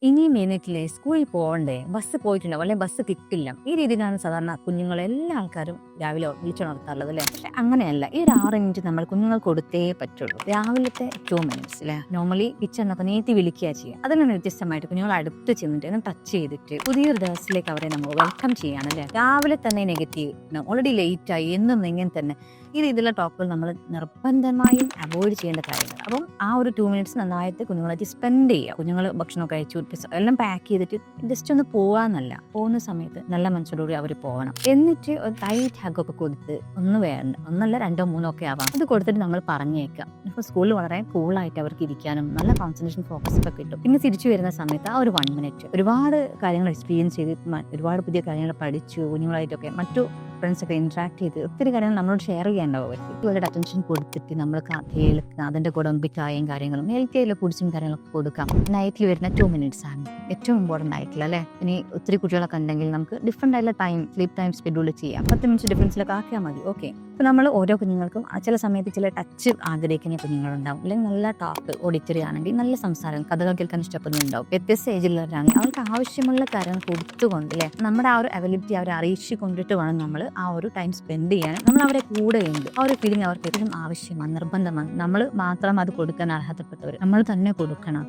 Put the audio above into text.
ഇനി മിനിറ്റിലെ സ്കൂളിൽ പോകണ്ടേ, ബസ് പോയിട്ടുണ്ടാവും അല്ലെങ്കിൽ ബസ് കിട്ടില്ല. ഈ രീതിയിലാണ് സാധാരണ കുഞ്ഞുങ്ങളെ എല്ലാ ആൾക്കാരും രാവിലെ വിളിച്ചുണർത്താറുള്ളത് അല്ലേ. പക്ഷെ അങ്ങനെയല്ല. ഈ ഒരു 6 മിനിറ്റ് നമ്മൾ കുഞ്ഞുങ്ങൾ കൊടുത്തേ പറ്റുള്ളൂ. രാവിലത്തെ 2 മിനിറ്റ്സ് അല്ലേ. നോർമലി കിച്ചണിനൊക്കെ നീട്ടി വിളിക്കുക ചെയ്യുക. അതിൽ നിന്ന് വ്യത്യസ്തമായിട്ട് കുഞ്ഞുങ്ങൾ അടുത്ത് ചെന്നിട്ട് ഒന്ന് ടച്ച് ചെയ്തിട്ട് പുതിയൊരു ദിവസത്തിലേക്ക് അവരെ നമ്മൾ വെൽക്കം ചെയ്യാണ് അല്ലേ. രാവിലെ തന്നെ നെഗറ്റീവ്, ഓൾറെഡി ലേറ്റായി എന്നും ഇങ്ങനെ തന്നെ ഈ രീതിയിലുള്ള ടോക്കുകൾ നമ്മൾ നിർബന്ധമായും അവോയ്ഡ് ചെയ്യേണ്ട കാര്യങ്ങൾ. അപ്പം ആ ഒരു 2 മിനിറ്റ്സ് നന്നായിട്ട് കുഞ്ഞുങ്ങളായിട്ട് സ്പെൻഡ് ചെയ്യുക. കുഞ്ഞുങ്ങൾ ഭക്ഷണം കഴിച്ചു എല്ലാം പാക്ക് ചെയ്തിട്ട് ജസ്റ്റ് ഒന്ന് പോകാന്നല്ല, പോകുന്ന സമയത്ത് നല്ല മനസ്സോടുകൂടി അവർ പോകണം. എന്നിട്ട് ഒരു ടൈറ്റ് ഹഗ്ഗൊക്കെ കൊടുത്ത്, ഒന്നല്ല 2 3 ഒക്കെ ആവാം, അത് കൊടുത്തിട്ട് നമ്മൾ പറഞ്ഞേക്കാം. ഇപ്പോൾ സ്കൂളിൽ വളരെ കൂളായിട്ട് അവർക്ക് ഇരിക്കാനും നല്ല കോൺസെൻട്രേഷൻ ഫോക്കസ് ഒക്കെ കിട്ടും. പിന്നെ തിരിച്ചു വരുന്ന സമയത്ത് ആ ഒരു 1 മിനിറ്റ് ഒരുപാട് കാര്യങ്ങൾ എക്സ്പീരിയൻസ് ചെയ്ത് ഒരുപാട് പുതിയ കാര്യങ്ങൾ പഠിച്ചു, കുഞ്ഞുങ്ങളായിട്ടൊക്കെ മറ്റു ഫ്രണ്ട്സൊക്കെ ഇന്ററാക്ട് ചെയ്ത് ഒത്തിരി കാര്യങ്ങൾ നമ്മളോട് ഷെയർ ചെയ്യാണ്ടാവും. അവർക്ക് അറ്റൻഷൻ കൊടുത്തിട്ട് നമ്മൾ കേൾക്കുക, അതിൻ്റെ കൂടെ മിക്കായും കാര്യങ്ങളും ഹെൽത്തിയായിട്ടുള്ള ഫുഡ്സും കാര്യങ്ങളൊക്കെ കൊടുക്കാം. നൈറ്റിൽ വരുന്ന 2 മിനിറ്റ്സ് ആണ് ഏറ്റവും ഇമ്പോർട്ടൻ്റ് ആയിട്ടുള്ള അല്ലേ. ഇനി ഒത്തിരി കുട്ടികളൊക്കെ ഉണ്ടെങ്കിൽ നമുക്ക് ഡിഫറെൻ്റ് ആയിട്ടുള്ള സ്ലീപ്പ് ടൈം ഷെഡ്യൂൾ ചെയ്യാം. 10 മിനിറ്റ്സ് ഡിഫറൻസിലൊക്കെ ആക്കിയാൽ മതി. ഓക്കെ. അപ്പോൾ നമ്മൾ ഓരോ കുഞ്ഞുങ്ങൾക്കും ചില സമയത്ത് ചില ടച്ച് ആഗ്രഹിക്കുന്ന കുഞ്ഞുങ്ങളുണ്ടാവും, അല്ലെങ്കിൽ നല്ല ടോക്ക് ഓഡിറ്ററി ആണെങ്കിൽ നല്ല സംസാരം, കഥകൾ കേൾക്കാൻ ഇഷ്ടപ്പെടുന്നുണ്ടാവും. വ്യത്യസ്ത ഏജിലുള്ളവരാണെങ്കിൽ അവർക്ക് ആവശ്യമുള്ള കാര്യങ്ങൾ കൊടുത്തുകൊണ്ട് അല്ലേ, നമ്മുടെ ആ ഒരു അവൈലബിലിറ്റി അവരെ അറിയിച്ചു കൊണ്ടിട്ട് വേണം നമ്മൾ ആ ഒരു ടൈം സ്പെൻഡ് ചെയ്യാനും. നമ്മൾ അവരെ കൂടെ ഉണ്ട്, ആ ഒരു ഫീലിംഗ് അവർക്ക് എപ്പോഴും ആവശ്യമാണ്, നിർബന്ധമാണ്. നമ്മൾ മാത്രം അത് കൊടുക്കാൻ അർഹതപ്പെട്ടവർ, നമ്മൾ തന്നെ കൊടുക്കണം.